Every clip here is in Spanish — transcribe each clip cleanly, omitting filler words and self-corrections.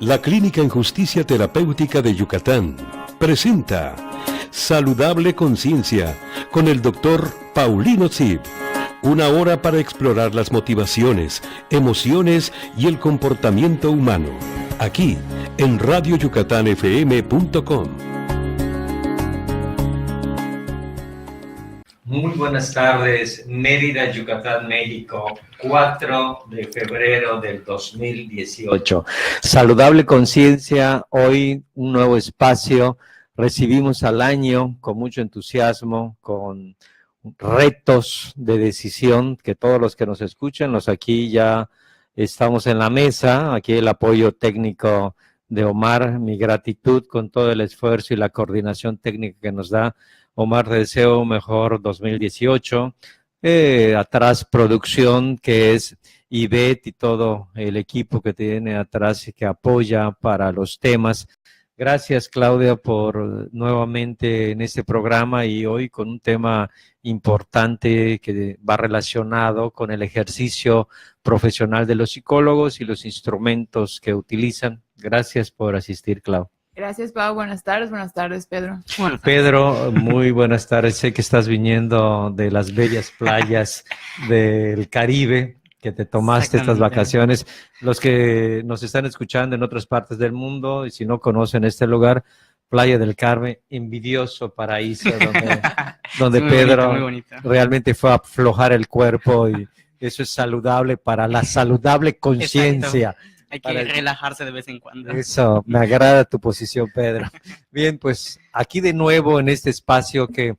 La Clínica en Justicia Terapéutica de Yucatán presenta Saludable Conciencia con el Dr. Paulino Zip. Una hora para explorar las motivaciones, emociones y el comportamiento humano. Aquí, en radioyucatanfm.com. Muy buenas tardes, Mérida, Yucatán, México, 4 de febrero del 2018. Saludable Conciencia, hoy un nuevo espacio. Recibimos al año con mucho entusiasmo, con retos de decisión, que todos los que nos escuchan, los aquí ya estamos en la mesa, aquí el apoyo técnico de Omar, mi gratitud con todo el esfuerzo y la coordinación técnica que nos da. Omar, te deseo un mejor 2018. Atrás producción, que es Ivette y todo el equipo que tiene atrás y que apoya para los temas. Gracias, Claudia, por nuevamente en este programa y hoy con un tema importante que va relacionado con el ejercicio profesional de los psicólogos y los instrumentos que utilizan. Gracias por asistir, Clau. Gracias, Pau. Buenas tardes, Pedro. Bueno, Pedro, muy buenas tardes. Sé que estás viniendo de las bellas playas del Caribe, que te tomaste estas vacaciones. Los que nos están escuchando en otras partes del mundo, y si no conocen este lugar, Playa del Carmen, envidioso paraíso, donde Pedro bonito. Realmente fue a aflojar el cuerpo, y eso es saludable para la saludable conciencia. Hay que relajarse de vez en cuando. Eso, me agrada tu posición, Pedro. Bien, pues aquí de nuevo en este espacio que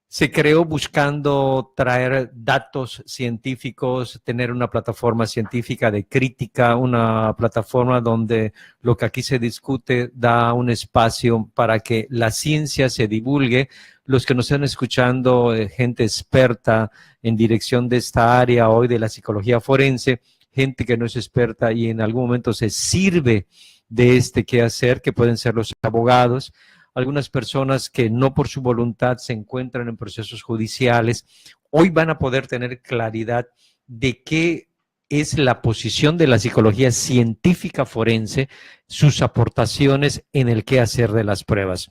se creó buscando traer datos científicos, tener una plataforma científica de crítica, una plataforma donde lo que aquí se discute da un espacio para que la ciencia se divulgue. Los que nos están escuchando, gente experta en dirección de esta área hoy de la psicología forense, gente que no es experta y en algún momento se sirve de este quehacer, que pueden ser los abogados, algunas personas que no por su voluntad se encuentran en procesos judiciales, hoy van a poder tener claridad de qué es la posición de la psicología científica forense, sus aportaciones en el quehacer de las pruebas.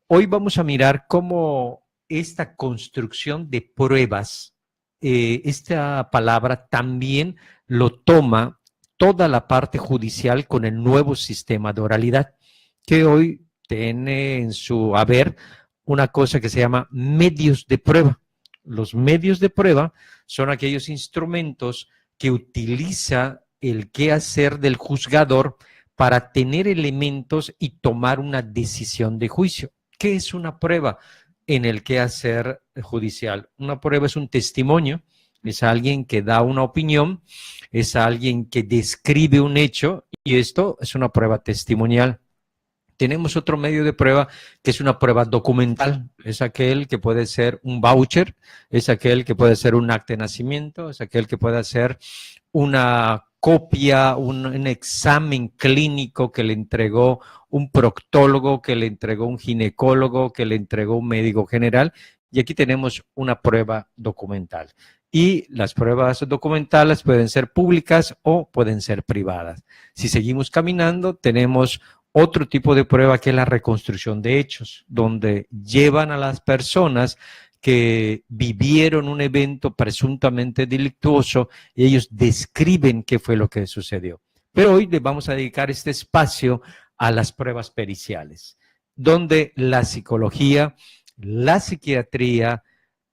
Hoy vamos a mirar cómo esta construcción de pruebas, esta palabra también lo toma toda la parte judicial con el nuevo sistema de oralidad, que hoy tiene en su haber una cosa que se llama medios de prueba. Los medios de prueba son aquellos instrumentos que utiliza el quehacer del juzgador para tener elementos y tomar una decisión de juicio. ¿Qué es una prueba en el quehacer judicial? Una prueba es un testimonio, es alguien que da una opinión, es alguien que describe un hecho, y esto es una prueba testimonial. Tenemos otro medio de prueba que es una prueba documental, es aquel que puede ser un voucher, es aquel que puede ser un acta de nacimiento, es aquel que puede ser una copia, un examen clínico que le entregó un proctólogo, que le entregó un ginecólogo, que le entregó un médico general, y aquí tenemos una prueba documental. Y las pruebas documentales pueden ser públicas o pueden ser privadas. Si seguimos caminando, tenemos otro tipo de prueba que es la reconstrucción de hechos, donde llevan a las personas que vivieron un evento presuntamente delictuoso y ellos describen qué fue lo que sucedió. Pero hoy le vamos a dedicar este espacio a las pruebas periciales, donde la psicología, la psiquiatría,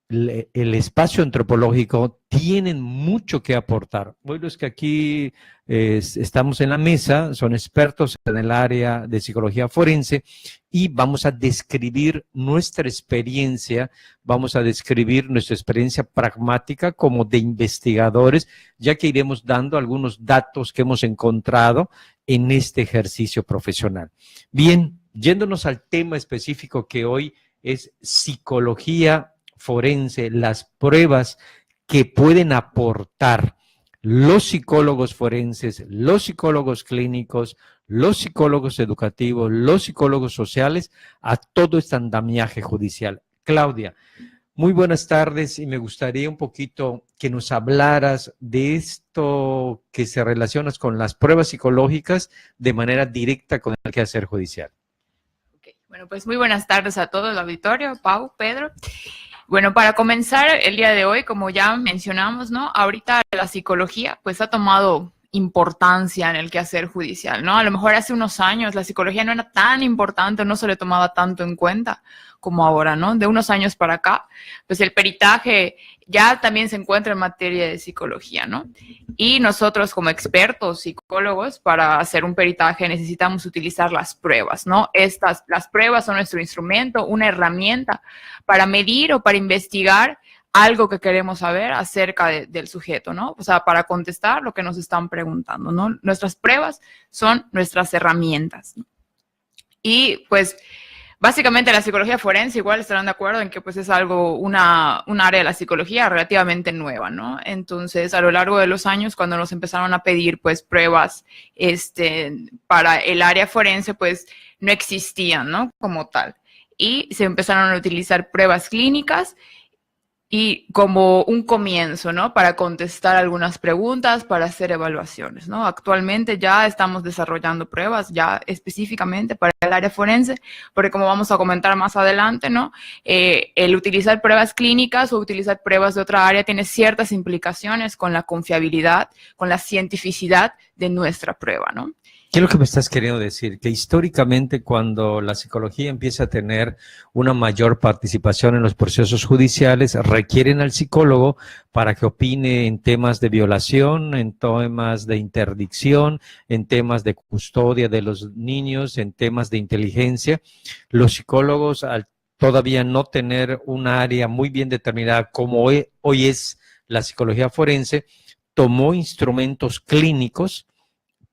el espacio antropológico tienen mucho que aportar. Hoy los que aquí estamos en la mesa son expertos en el área de psicología forense y vamos a describir nuestra experiencia, vamos a describir nuestra experiencia pragmática como de investigadores, ya que iremos dando algunos datos que hemos encontrado en este ejercicio profesional. Bien, yéndonos al tema específico que hoy es psicología forense, las pruebas que pueden aportar los psicólogos forenses, los psicólogos clínicos, los psicólogos educativos, los psicólogos sociales a todo este andamiaje judicial. Claudia, Muy buenas tardes y me gustaría un poquito que nos hablaras de esto que se relaciona con las pruebas psicológicas de manera directa con el quehacer judicial. Okay. Bueno, pues muy buenas tardes a todo el auditorio, Pau, Pedro. Bueno, para comenzar el día de hoy, como ya mencionamos, ¿no? Ahorita la psicología pues ha tomado importancia en el quehacer judicial, ¿no? A lo mejor hace unos años la psicología no era tan importante, no se le tomaba tanto en cuenta como ahora, ¿no? De unos años para acá, pues el peritaje ya también se encuentra en materia de psicología, ¿no? Y nosotros como expertos psicólogos, para hacer un peritaje necesitamos utilizar las pruebas, ¿no? Las pruebas son nuestro instrumento, una herramienta para medir o para investigar algo que queremos saber acerca del sujeto, ¿no? O sea, para contestar lo que nos están preguntando, ¿no? Nuestras pruebas son nuestras herramientas, ¿no? Y pues básicamente la psicología forense igual estarán de acuerdo en que pues es algo, un área de la psicología relativamente nueva, ¿no? Entonces, a lo largo de los años, cuando nos empezaron a pedir pues pruebas para el área forense, pues no existían, ¿no? Como tal. Y se empezaron a utilizar pruebas clínicas y como un comienzo, ¿no? Para contestar algunas preguntas, para hacer evaluaciones, ¿no? Actualmente ya estamos desarrollando pruebas ya específicamente para el área forense, porque como vamos a comentar más adelante, ¿no? El utilizar pruebas clínicas o utilizar pruebas de otra área tiene ciertas implicaciones con la confiabilidad, con la cientificidad de nuestra prueba, ¿no? ¿Qué es lo que me estás queriendo decir? Que históricamente cuando la psicología empieza a tener una mayor participación en los procesos judiciales, requieren al psicólogo para que opine en temas de violación, en temas de interdicción, en temas de custodia de los niños, en temas de inteligencia. Los psicólogos, al todavía no tener un área muy bien determinada como hoy es la psicología forense, tomó instrumentos clínicos,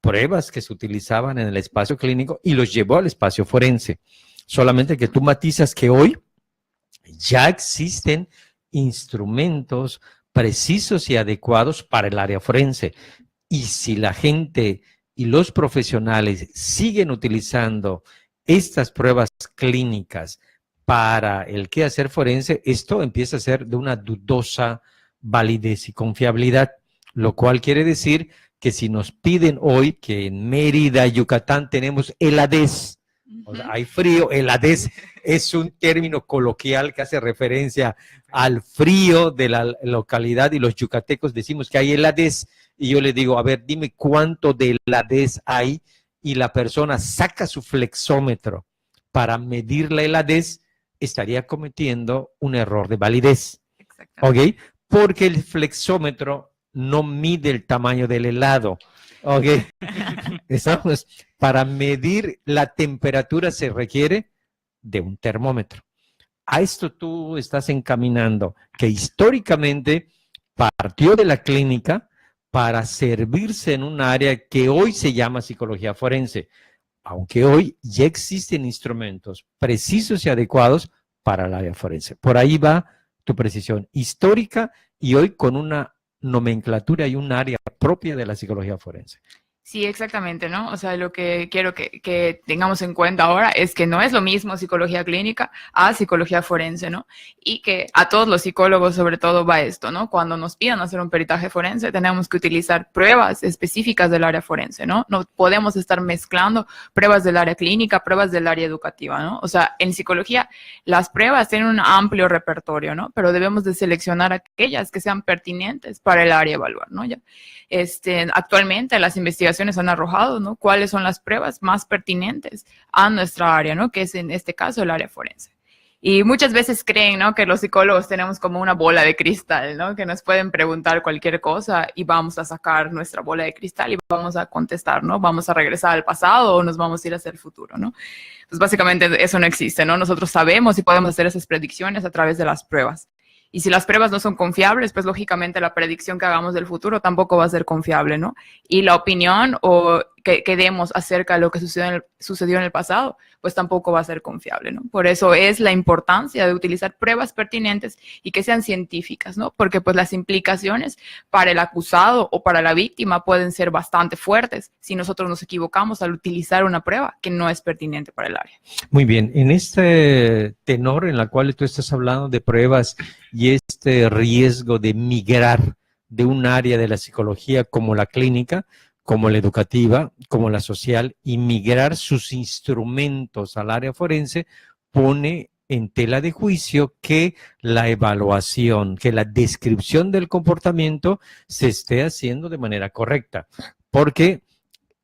pruebas que se utilizaban en el espacio clínico y los llevó al espacio forense. Solamente que tú matizas que hoy ya existen instrumentos precisos y adecuados para el área forense. Y si la gente y los profesionales siguen utilizando estas pruebas clínicas para el quehacer forense, esto empieza a ser de una dudosa validez y confiabilidad, lo cual quiere decir que si nos piden hoy que en Mérida, Yucatán, tenemos heladez, o sea, hay frío, heladez es un término coloquial que hace referencia al frío de la localidad y los yucatecos decimos que hay heladez y yo le digo, a ver, dime cuánto de heladez hay y la persona saca su flexómetro para medir la heladez, estaría cometiendo un error de validez, ¿ok? Porque el flexómetro no mide el tamaño del helado, ¿ok? Estamos, para medir la temperatura se requiere de un termómetro. A esto tú estás encaminando, que históricamente partió de la clínica para servirse en un área que hoy se llama psicología forense, aunque hoy ya existen instrumentos precisos y adecuados para el área forense. Por ahí va tu precisión histórica y hoy con una nomenclatura y un área propia de la psicología forense. Sí, exactamente, ¿no? O sea, lo que quiero que tengamos en cuenta ahora es que no es lo mismo psicología clínica a psicología forense, ¿no? Y que a todos los psicólogos sobre todo va esto, ¿no? Cuando nos pidan hacer un peritaje forense tenemos que utilizar pruebas específicas del área forense, ¿no? No podemos estar mezclando pruebas del área clínica, pruebas del área educativa, ¿no? O sea, en psicología las pruebas tienen un amplio repertorio, ¿no? Pero debemos de seleccionar aquellas que sean pertinentes para el área a evaluar, ¿no? Ya. Actualmente las investigaciones han arrojado, ¿no? Cuáles son las pruebas más pertinentes a nuestra área, ¿no? Que es en este caso el área forense. Y muchas veces creen, ¿no? Que los psicólogos tenemos como una bola de cristal, ¿no? Que nos pueden preguntar cualquier cosa y vamos a sacar nuestra bola de cristal y vamos a contestar, ¿no? Vamos a regresar al pasado o nos vamos a ir hacia el futuro, ¿no? Pues básicamente eso no existe, ¿no? Nosotros sabemos y podemos hacer esas predicciones a través de las pruebas. Y si las pruebas no son confiables, pues lógicamente la predicción que hagamos del futuro tampoco va a ser confiable, ¿no? Y la opinión o que demos acerca de lo que sucedió en el pasado, pues tampoco va a ser confiable, ¿no? Por eso es la importancia de utilizar pruebas pertinentes y que sean científicas, ¿no? Porque pues las implicaciones para el acusado o para la víctima pueden ser bastante fuertes si nosotros nos equivocamos al utilizar una prueba que no es pertinente para el área. Muy bien, en este tenor en la cual tú estás hablando de pruebas y este riesgo de migrar de un área de la psicología como la clínica, como la educativa, como la social, y migrar sus instrumentos al área forense, pone en tela de juicio que la evaluación, que la descripción del comportamiento se esté haciendo de manera correcta, porque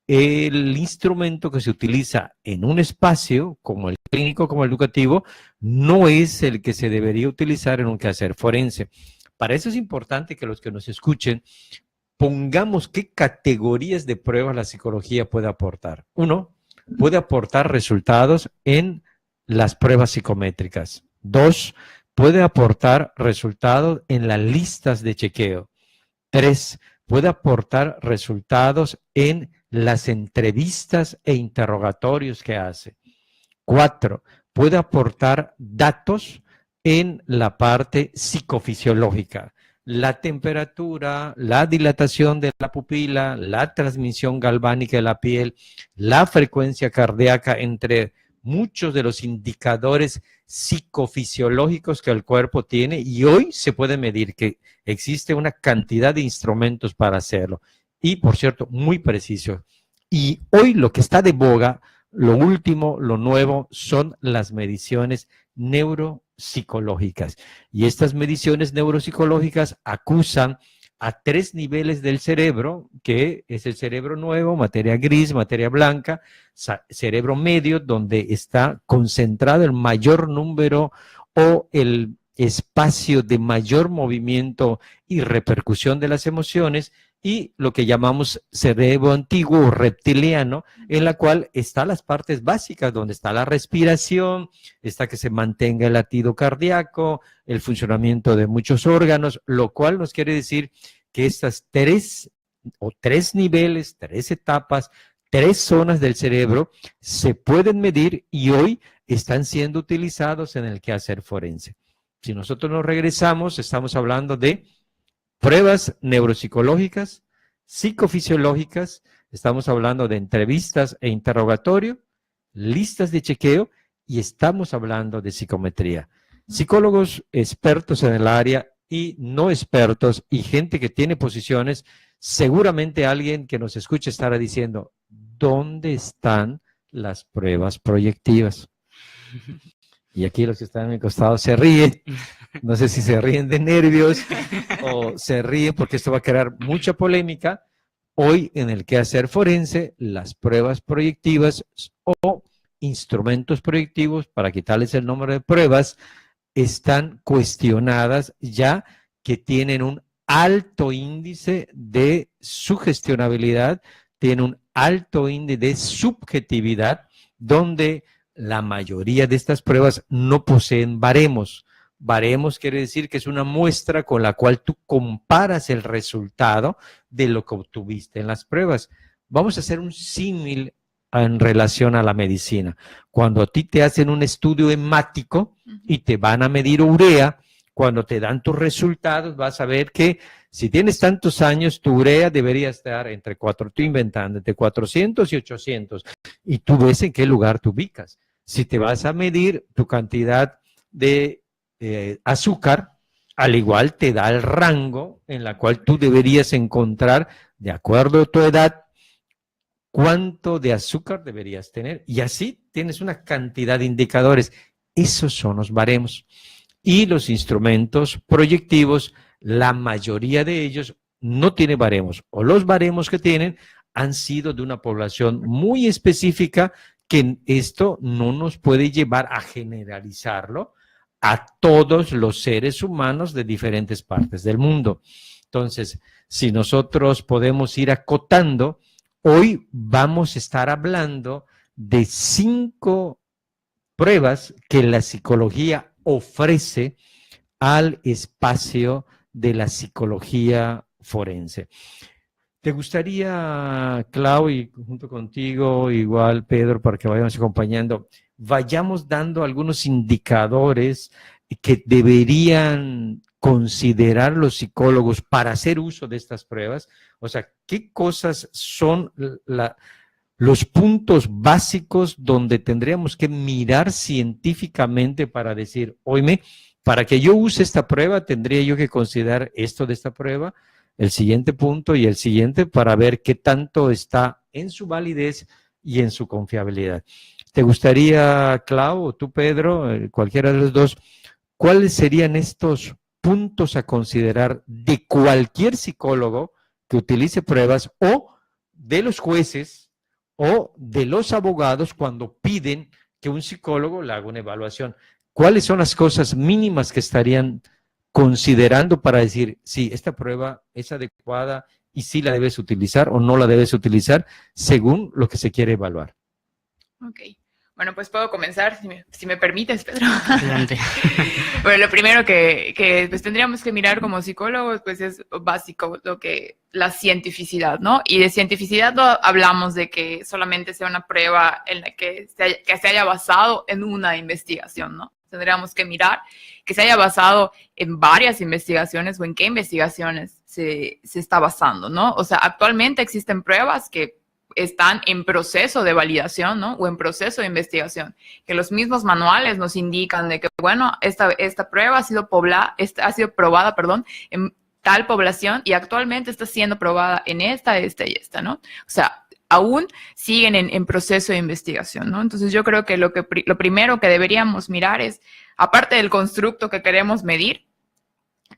el instrumento que se utiliza en un espacio, como el clínico, como el educativo, no es el que se debería utilizar en un quehacer forense. Para eso es importante que los que nos escuchen pongamos qué categorías de pruebas la psicología puede aportar. Uno, puede aportar resultados en las pruebas psicométricas. Dos, puede aportar resultados en las listas de chequeo. Tres, puede aportar resultados en las entrevistas e interrogatorios que hace. Cuatro, puede aportar datos en la parte psicofisiológica. La temperatura, la dilatación de la pupila, la transmisión galvánica de la piel, la frecuencia cardíaca, entre muchos de los indicadores psicofisiológicos que el cuerpo tiene, y hoy se puede medir que existe una cantidad de instrumentos para hacerlo. Y, por cierto, muy preciso. Y hoy lo que está de boga, lo último, lo nuevo, son las mediciones neuropsicológicas. Y estas mediciones neuropsicológicas acusan a 3 niveles del cerebro, que es el cerebro nuevo, materia gris, materia blanca, cerebro medio, donde está concentrado el mayor número o el espacio de mayor movimiento y repercusión de las emociones, y lo que llamamos cerebro antiguo o reptiliano, en la cual están las partes básicas, donde está la respiración, está que se mantenga el latido cardíaco, el funcionamiento de muchos órganos, lo cual nos quiere decir que estas 3 niveles, 3 etapas, 3 zonas del cerebro se pueden medir y hoy están siendo utilizados en el quehacer forense. Si nosotros nos regresamos, estamos hablando de pruebas neuropsicológicas, psicofisiológicas, estamos hablando de entrevistas e interrogatorio, listas de chequeo, y estamos hablando de psicometría. Psicólogos expertos en el área y no expertos y gente que tiene posiciones, seguramente alguien que nos escuche estará diciendo, ¿dónde están las pruebas proyectivas? Y aquí los que están a mi costado se ríen. No sé si se ríen de nervios o se ríen porque esto va a crear mucha polémica. Hoy en el quehacer forense, las pruebas proyectivas o instrumentos proyectivos, para quitarles el nombre de pruebas, están cuestionadas ya que tienen un alto índice de sugestionabilidad, tienen un alto índice de subjetividad, donde la mayoría de estas pruebas no poseen baremos. Baremos quiere decir que es una muestra con la cual tú comparas el resultado de lo que obtuviste en las pruebas. Vamos a hacer un símil en relación a la medicina. Cuando a ti te hacen un estudio hemático y te van a medir urea, cuando te dan tus resultados vas a ver que si tienes tantos años, tu urea debería estar entre 400 y 800. Y tú ves en qué lugar te ubicas. Si te vas a medir tu cantidad de azúcar, al igual te da el rango en la cual tú deberías encontrar, de acuerdo a tu edad, cuánto de azúcar deberías tener. Y así tienes una cantidad de indicadores. Esos son los baremos. Y los instrumentos proyectivos, la mayoría de ellos no tienen baremos, o los baremos que tienen han sido de una población muy específica, que esto no nos puede llevar a generalizarlo a todos los seres humanos de diferentes partes del mundo. Entonces, si nosotros podemos ir acotando, hoy vamos a estar hablando de 5 pruebas que la psicología ofrece al espacio de la psicología forense. ¿Te gustaría, Clau, y junto contigo, igual Pedro, para que vayamos acompañando, vayamos dando algunos indicadores que deberían considerar los psicólogos para hacer uso de estas pruebas? O sea, ¿qué cosas son los puntos básicos donde tendríamos que mirar científicamente para decir, oíme, para que yo use esta prueba, tendría yo que considerar esto de esta prueba, el siguiente punto y el siguiente, para ver qué tanto está en su validez y en su confiabilidad? ¿Te gustaría, Clau, o tú, Pedro, cualquiera de los dos, cuáles serían estos puntos a considerar de cualquier psicólogo que utilice pruebas, o de los jueces o de los abogados cuando piden que un psicólogo le haga una evaluación? ¿Cuáles son las cosas mínimas que estarían considerando para decir, sí, esta prueba es adecuada y sí la debes utilizar o no la debes utilizar según lo que se quiere evaluar? Ok. Bueno, pues puedo comenzar, si me permites, Pedro. Adelante. Bueno, lo primero que pues tendríamos que mirar como psicólogos, pues es básico, la cientificidad, ¿no? Y de cientificidad no hablamos de que solamente sea una prueba en la que se haya basado en una investigación, ¿no? Tendríamos que mirar que se haya basado en varias investigaciones o en qué investigaciones se está basando, ¿no? O sea, actualmente existen pruebas que están en proceso de validación, ¿no? O en proceso de investigación, que los mismos manuales nos indican de que, bueno, esta prueba ha sido probada, en tal población y actualmente está siendo probada en esta y esta, ¿no? O sea, aún siguen en proceso de investigación, ¿no? Entonces yo creo que lo primero que deberíamos mirar es, aparte del constructo que queremos medir,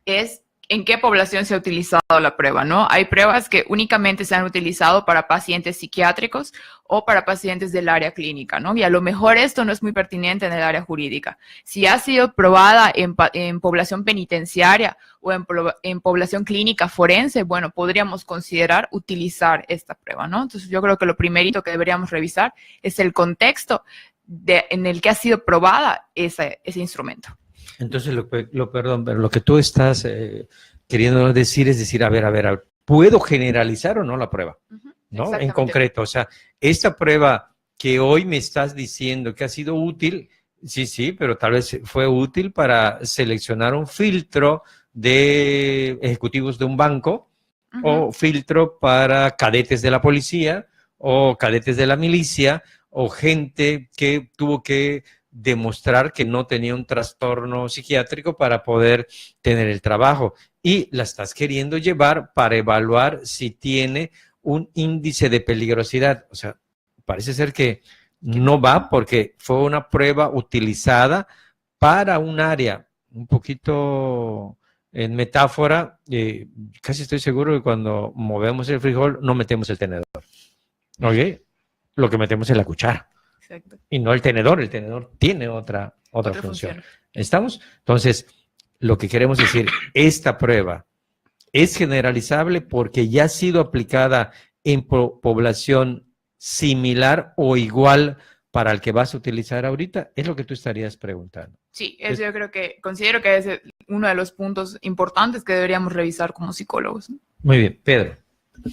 es en qué población se ha utilizado la prueba, ¿no? Hay pruebas que únicamente se han utilizado para pacientes psiquiátricos o para pacientes del área clínica, ¿no? Y a lo mejor esto no es muy pertinente en el área jurídica. Si ha sido probada en población penitenciaria o en población clínica forense, bueno, podríamos considerar utilizar esta prueba, ¿no? Entonces yo creo que lo primerito que deberíamos revisar es el contexto en el que ha sido probada ese instrumento. Entonces, perdón, pero lo que tú estás queriendo decir es decir, a ver, ¿puedo generalizar o no la prueba? ¿No? En concreto, o sea, esta prueba que hoy me estás diciendo que ha sido útil, sí, pero tal vez fue útil para seleccionar un filtro de ejecutivos de un banco, o filtro para cadetes de la policía, o cadetes de la milicia, o gente que tuvo que demostrar que no tenía un trastorno psiquiátrico para poder tener el trabajo, y la estás queriendo llevar para evaluar si tiene un índice de peligrosidad. O sea, parece ser que no va, porque fue una prueba utilizada para un área, un poquito en metáfora, casi estoy seguro que cuando movemos el frijol no metemos el tenedor, ¿ok? Lo que metemos es la cuchara. Exacto. Y no el tenedor tiene otra función. ¿Estamos? Entonces, lo que queremos decir, esta prueba es generalizable porque ya ha sido aplicada en población similar o igual para el que vas a utilizar ahorita, es lo que tú estarías preguntando. Sí, eso yo considero que es uno de los puntos importantes que deberíamos revisar como psicólogos. Muy bien, Pedro.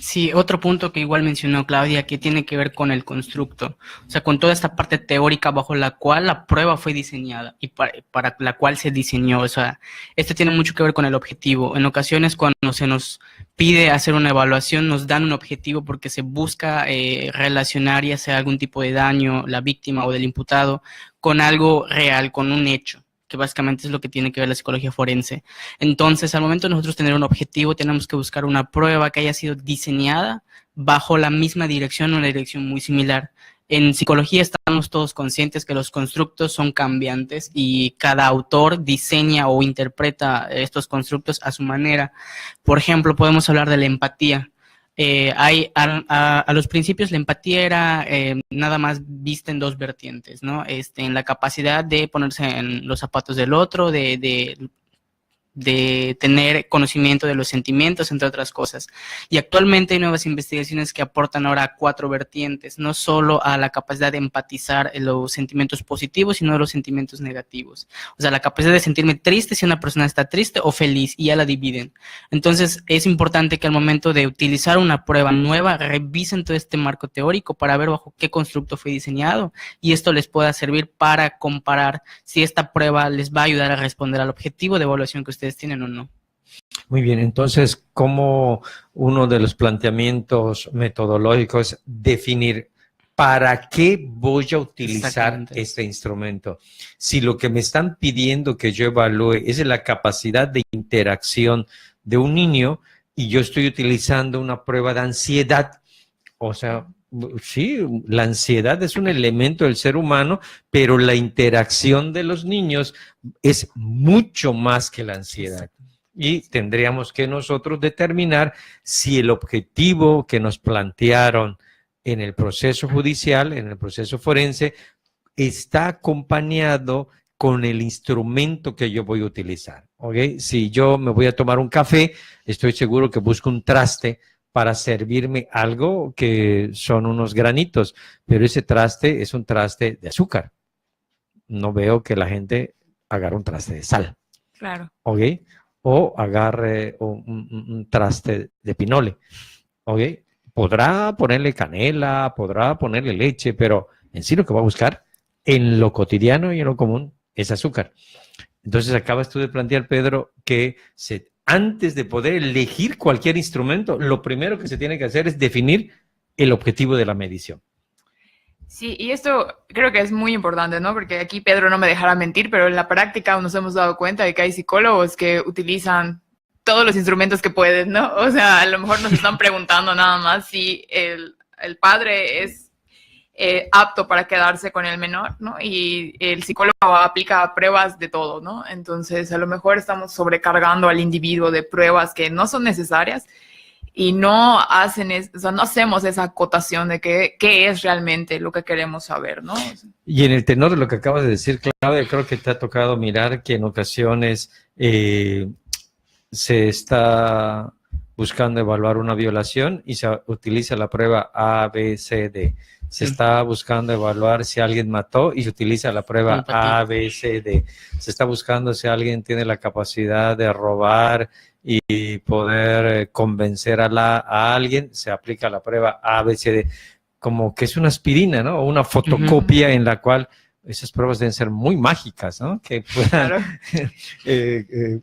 Sí, otro punto que igual mencionó Claudia, que tiene que ver con el constructo, o sea, con toda esta parte teórica bajo la cual la prueba fue diseñada y para la cual se diseñó. O sea, esto tiene mucho que ver con el objetivo. En ocasiones, cuando se nos pide hacer una evaluación, nos dan un objetivo porque se busca relacionar ya sea algún tipo de daño, la víctima o del imputado, con algo real, con un hecho, que básicamente es lo que tiene que ver la psicología forense. Entonces, al momento de nosotros tener un objetivo, tenemos que buscar una prueba que haya sido diseñada bajo la misma dirección o una dirección muy similar. En psicología estamos todos conscientes que los constructos son cambiantes y cada autor diseña o interpreta estos constructos a su manera. Por ejemplo, podemos hablar de la empatía. A los principios la empatía era nada más vista en dos vertientes, ¿no? En la capacidad de ponerse en los zapatos del otro, de de tener conocimiento de los sentimientos, entre otras cosas. Y actualmente hay nuevas investigaciones que aportan ahora 4 vertientes, no solo a la capacidad de empatizar los sentimientos positivos, sino los sentimientos negativos. O sea, la capacidad de sentirme triste si una persona está triste o feliz, y ya la dividen. Entonces, es importante que al momento de utilizar una prueba nueva, revisen todo este marco teórico para ver bajo qué constructo fue diseñado, y esto les pueda servir para comparar si esta prueba les va a ayudar a responder al objetivo de evaluación que ustedes tienen o no. Muy bien, entonces, ¿cómo uno de los planteamientos metodológicos es definir para qué voy a utilizar este instrumento? Si lo que me están pidiendo que yo evalúe es la capacidad de interacción de un niño y yo estoy utilizando una prueba de ansiedad, o sea, sí, la ansiedad es un elemento del ser humano, pero la interacción de los niños es mucho más que la ansiedad. Y tendríamos que nosotros determinar si el objetivo que nos plantearon en el proceso judicial, en el proceso forense, está acompañado con el instrumento que yo voy a utilizar. ¿Okay? Si yo me voy a tomar un café, estoy seguro que busco un traste para servirme algo que son unos granitos, pero ese traste es un traste de azúcar. No veo que la gente agarre un traste de sal. Claro. ¿Ok? O agarre un traste de pinole. ¿Ok? Podrá ponerle canela, podrá ponerle leche, pero en sí lo que va a buscar en lo cotidiano y en lo común es azúcar. Entonces acabas tú de plantear, Pedro, que antes de poder elegir cualquier instrumento, lo primero que se tiene que hacer es definir el objetivo de la medición. Sí, y esto creo que es muy importante, ¿no? Porque aquí Pedro no me dejará mentir, pero en la práctica nos hemos dado cuenta de que hay psicólogos que utilizan todos los instrumentos que pueden, ¿no? O sea, a lo mejor nos están preguntando nada más si el padre es apto para quedarse con el menor, ¿no? Y el psicólogo aplica pruebas de todo, ¿no? Entonces, a lo mejor estamos sobrecargando al individuo de pruebas que no son necesarias y no hacemos esa acotación de qué es realmente lo que queremos saber, ¿no? Y en el tenor de lo que acabas de decir, Claudia, creo que te ha tocado mirar que en ocasiones se está buscando evaluar una violación y se utiliza la prueba A, B, C, D. Se está buscando evaluar si alguien mató y se utiliza la prueba A, B, C, D. Se está buscando si alguien tiene la capacidad de robar y poder convencer a alguien, se aplica la prueba A, B, C, D. Como que es una aspirina, ¿no? O una fotocopia en la cual esas pruebas deben ser muy mágicas, ¿no? Que puedan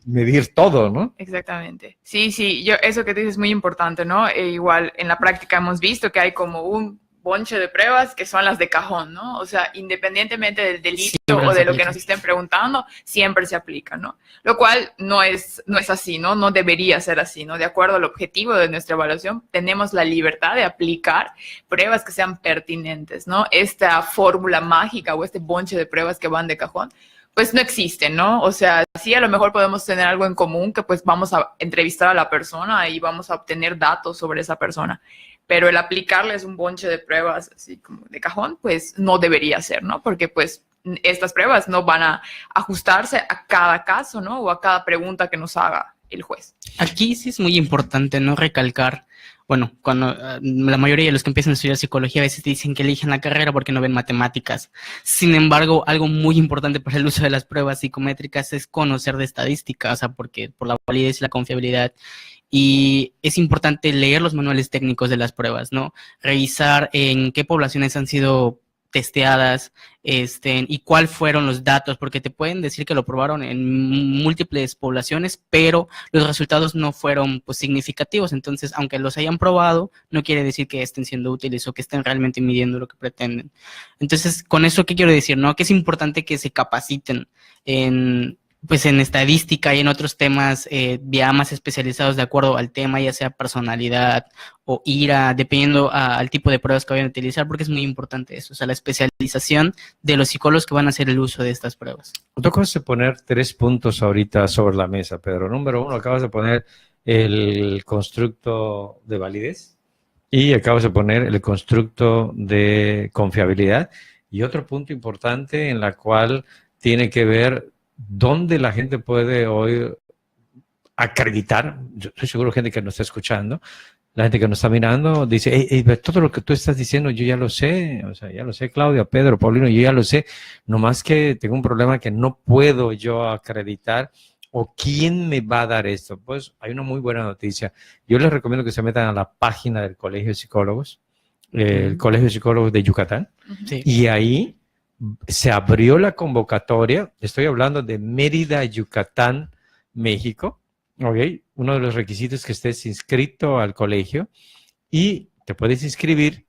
medir todo, ¿no? Exactamente. Sí, eso que dices es muy importante, ¿no? Igual en la práctica hemos visto que hay como un bonche de pruebas que son las de cajón, ¿no? O sea, independientemente del delito o de lo que nos estén preguntando, siempre se aplica, ¿no? Lo cual no es así, ¿no? No debería ser así, ¿no? De acuerdo al objetivo de nuestra evaluación, tenemos la libertad de aplicar pruebas que sean pertinentes, ¿no? Esta fórmula mágica o este bonche de pruebas que van de cajón, pues no existe, ¿no? O sea, sí, a lo mejor podemos tener algo en común que pues vamos a entrevistar a la persona y vamos a obtener datos sobre esa persona. Pero el aplicarles un bonche de pruebas así como de cajón, pues no debería ser, ¿no? Porque pues estas pruebas no van a ajustarse a cada caso, ¿no? O a cada pregunta que nos haga el juez. Aquí sí es muy importante, ¿no? Recalcar, bueno, cuando la mayoría de los que empiezan a estudiar psicología a veces dicen que eligen la carrera porque no ven matemáticas. Sin embargo, algo muy importante para el uso de las pruebas psicométricas es conocer de estadística, o sea, porque por la validez y la confiabilidad. Y es importante leer los manuales técnicos de las pruebas, ¿no? Revisar en qué poblaciones han sido testeadas, y cuál fueron los datos, porque te pueden decir que lo probaron en múltiples poblaciones, pero los resultados no fueron pues significativos. Entonces, aunque los hayan probado, no quiere decir que estén siendo útiles o que estén realmente midiendo lo que pretenden. Entonces, con eso, ¿qué quiero decir? ¿No? Que es importante que se capaciten en estadística y en otros temas ya más especializados de acuerdo al tema, ya sea personalidad o ira, dependiendo al tipo de pruebas que vayan a utilizar, porque es muy importante eso, o sea, la especialización de los psicólogos que van a hacer el uso de estas pruebas. Tú acabas de poner 3 puntos ahorita sobre la mesa, Pedro. Número 1, acabas de poner el constructo de validez y acabas de poner el constructo de confiabilidad. Y otro punto importante en la cual tiene que ver dónde la gente puede hoy acreditar. Yo estoy seguro gente que nos está escuchando, la gente que nos está mirando, dice, todo lo que tú estás diciendo yo ya lo sé, o sea, ya lo sé, Claudia, Pedro, Paulino, yo ya lo sé, nomás que tengo un problema que no puedo yo acreditar, o quién me va a dar esto. Pues hay una muy buena noticia. Yo les recomiendo que se metan a la página del Colegio de Psicólogos, el Colegio de Psicólogos de Yucatán, Sí. y ahí se abrió la convocatoria. Estoy hablando de Mérida, Yucatán, México. ¿Ok? Uno de los requisitos es que estés inscrito al colegio y te puedes inscribir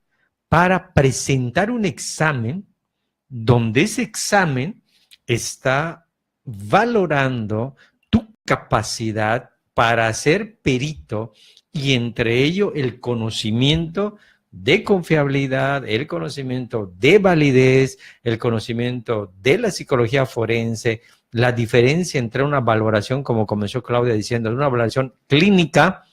para presentar un examen donde ese examen está valorando tu capacidad para ser perito y entre ello el conocimiento de confiabilidad, el conocimiento de validez, el conocimiento de la psicología forense, la diferencia entre una valoración, como comenzó Claudia diciendo, una valoración clínica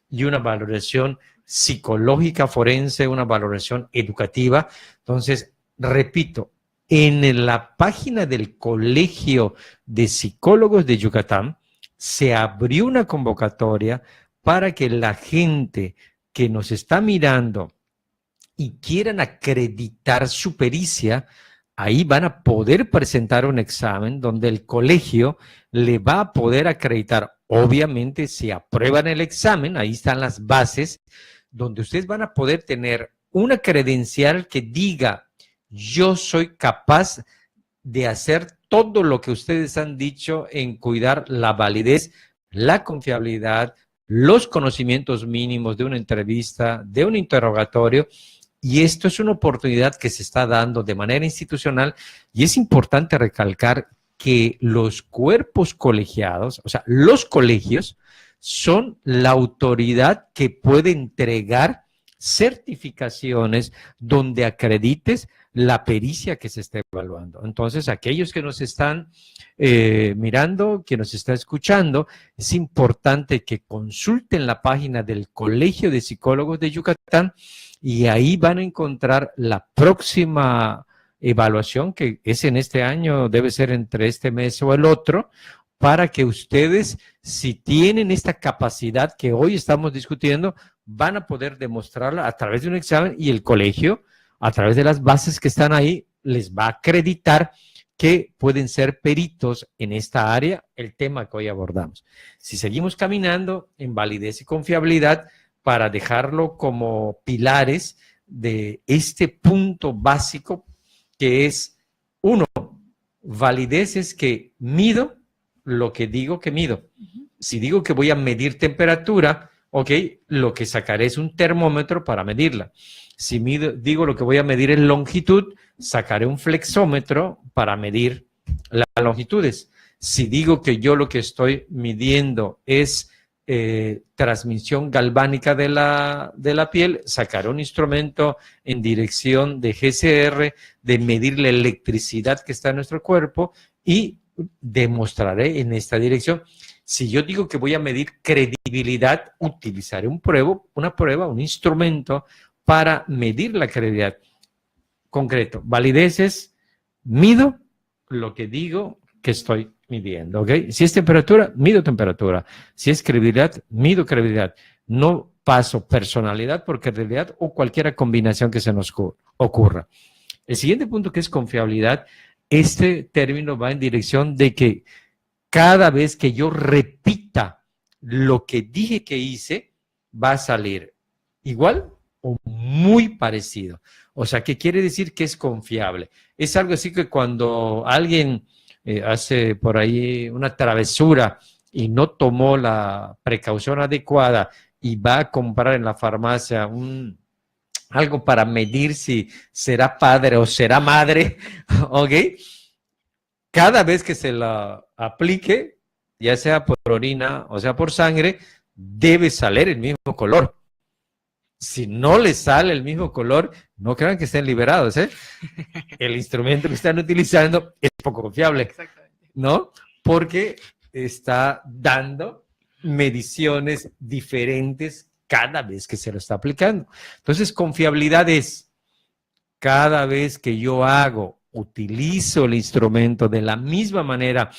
y una valoración psicológica forense, una valoración educativa. Entonces, repito, en la página del Colegio de Psicólogos de Yucatán se abrió una convocatoria para que la gente que nos está mirando y quieran acreditar su pericia, ahí van a poder presentar un examen donde el colegio le va a poder acreditar. Obviamente, si aprueban el examen, ahí están las bases, donde ustedes van a poder tener una credencial que diga, yo soy capaz de hacer todo lo que ustedes han dicho en cuidar la validez, la confiabilidad, los conocimientos mínimos de una entrevista, de un interrogatorio. Y esto es una oportunidad que se está dando de manera institucional y es importante recalcar que los cuerpos colegiados, o sea, los colegios, son la autoridad que puede entregar certificaciones donde acredites la pericia que se está evaluando. Entonces, aquellos que nos están mirando, que nos están escuchando, es importante que consulten la página del Colegio de Psicólogos de Yucatán y ahí van a encontrar la próxima evaluación, que es en este año, debe ser entre este mes o el otro, para que ustedes, si tienen esta capacidad que hoy estamos discutiendo, van a poder demostrarla a través de un examen y el colegio, a través de las bases que están ahí, les va a acreditar que pueden ser peritos en esta área, el tema que hoy abordamos. Si seguimos caminando en validez y confiabilidad, para dejarlo como pilares de este punto básico, que es, uno, validez es que mido lo que digo que mido. Si digo que voy a medir temperatura, ok, lo que sacaré es un termómetro para medirla. Si digo lo que voy a medir es longitud, sacaré un flexómetro para medir las longitudes. Si digo que yo lo que estoy midiendo es transmisión galvánica de la piel, sacaré un instrumento en dirección de GCR, de medir la electricidad que está en nuestro cuerpo y demostraré en esta dirección. Si yo digo que voy a medir credibilidad, utilizaré una prueba, un instrumento para medir la credibilidad. Concreto, validez es, mido lo que digo que estoy midiendo, ¿ok? Si es temperatura, mido temperatura. Si es credibilidad, mido credibilidad. No paso personalidad por credibilidad o cualquier combinación que se nos ocurra. El siguiente punto, que es confiabilidad, este término va en dirección de que cada vez que yo repita lo que dije que hice, va a salir igual o muy parecido. O sea, ¿qué quiere decir que es confiable? Es algo así que cuando alguien hace por ahí una travesura y no tomó la precaución adecuada y va a comprar en la farmacia algo para medir si será padre o será madre, ¿ok? Cada vez que se la aplique, ya sea por orina o sea por sangre, debe salir el mismo color. Si no le sale el mismo color, no crean que estén liberados, ¿eh? El instrumento que están utilizando es poco confiable, ¿no? Porque está dando mediciones diferentes cada vez que se lo está aplicando. Entonces, confiabilidad es cada vez que yo utilizo el instrumento de la misma manera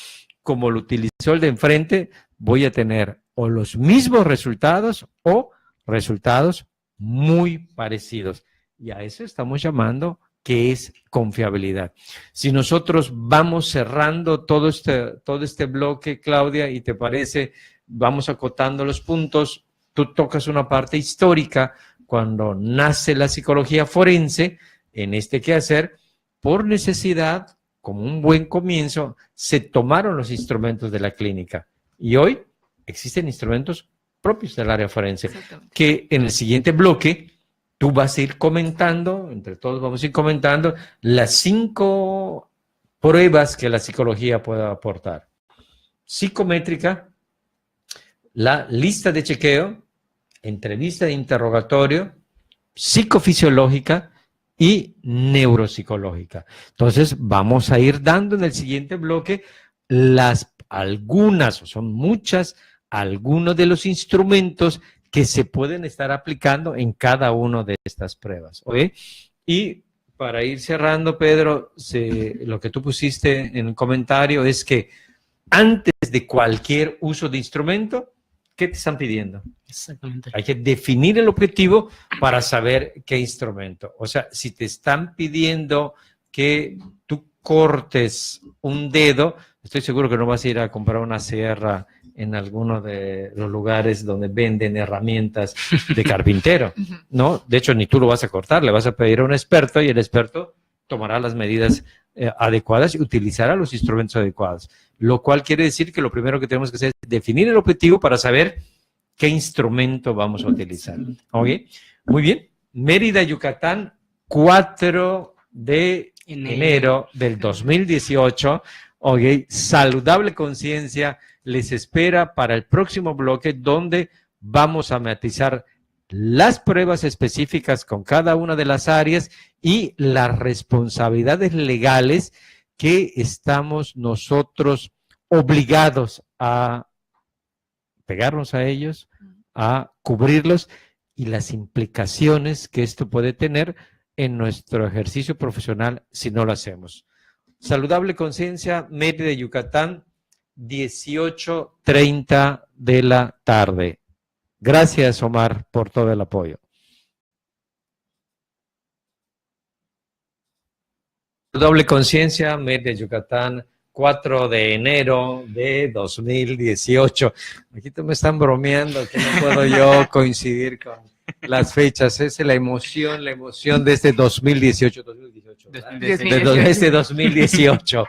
como lo utilizó el de enfrente, voy a tener o los mismos resultados o resultados muy parecidos. Y a eso estamos llamando que es confiabilidad. Si nosotros vamos cerrando todo este bloque, Claudia, y te parece, vamos acotando los puntos, tú tocas una parte histórica, cuando nace la psicología forense, en este quehacer, por necesidad, como un buen comienzo, se tomaron los instrumentos de la clínica. Y hoy existen instrumentos propios del área forense, que en el siguiente bloque tú vas a ir comentando, entre todos vamos a ir comentando las 5 pruebas que la psicología puede aportar. Psicométrica, la lista de chequeo, entrevista de interrogatorio, psicofisiológica y neuropsicológica. Entonces vamos a ir dando en el siguiente bloque algunas, son muchas, algunos de los instrumentos que se pueden estar aplicando en cada una de estas pruebas. ¿Okay? Y para ir cerrando, Pedro, lo que tú pusiste en el comentario es que antes de cualquier uso de instrumento, ¿qué te están pidiendo? Exactamente. Hay que definir el objetivo para saber qué instrumento. O sea, si te están pidiendo que tú cortes un dedo, estoy seguro que no vas a ir a comprar una sierra en alguno de los lugares donde venden herramientas de carpintero, ¿no? De hecho, ni tú lo vas a cortar, le vas a pedir a un experto y el experto tomará las medidas adecuadas y utilizará los instrumentos adecuados. Lo cual quiere decir que lo primero que tenemos que hacer es definir el objetivo para saber qué instrumento vamos a utilizar. ¿Ok? Muy bien. Mérida, Yucatán, 4 de enero del 2018. ¿Ok? Saludable Conciencia les espera para el próximo bloque donde vamos a matizar las pruebas específicas con cada una de las áreas y las responsabilidades legales que estamos nosotros obligados a pegarnos a ellos, a cubrirlos y las implicaciones que esto puede tener en nuestro ejercicio profesional si no lo hacemos. Saludable Conciencia, Mérida, Yucatán, 18:30 de la tarde. Gracias, Omar, por todo el apoyo. Doble Conciencia, Mérida, Yucatán, 4 de enero de 2018. Aquí me están bromeando que no puedo yo coincidir con las fechas. Es la emoción de este 2018. De este 2018.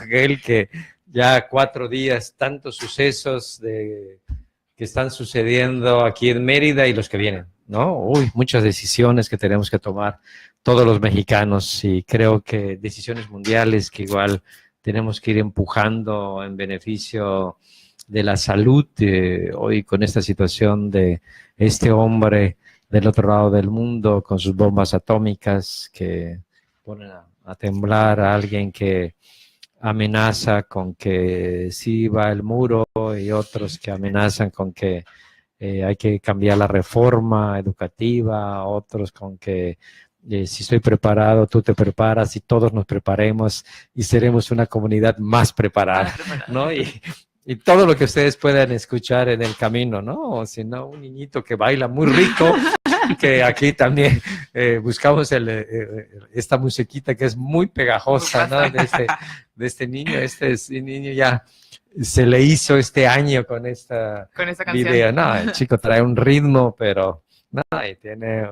El que ya 4 días, tantos sucesos que están sucediendo aquí en Mérida y los que vienen, ¿no? Uy, muchas decisiones que tenemos que tomar todos los mexicanos y creo que decisiones mundiales que igual tenemos que ir empujando en beneficio de la salud. Hoy con esta situación de este hombre del otro lado del mundo con sus bombas atómicas que ponen a temblar a alguien que amenaza con que sí va el muro y otros que amenazan con que hay que cambiar la reforma educativa, otros con que si estoy preparado, tú te preparas y todos nos preparemos y seremos una comunidad más preparada, ¿no? Y todo lo que ustedes puedan escuchar en el camino, ¿no? O si no, un niñito que baila muy rico, que aquí también buscamos esta musiquita que es muy pegajosa, ¿no? De este niño. Este niño ya se le hizo este año con esta video. No, el chico trae un ritmo, pero no, y tiene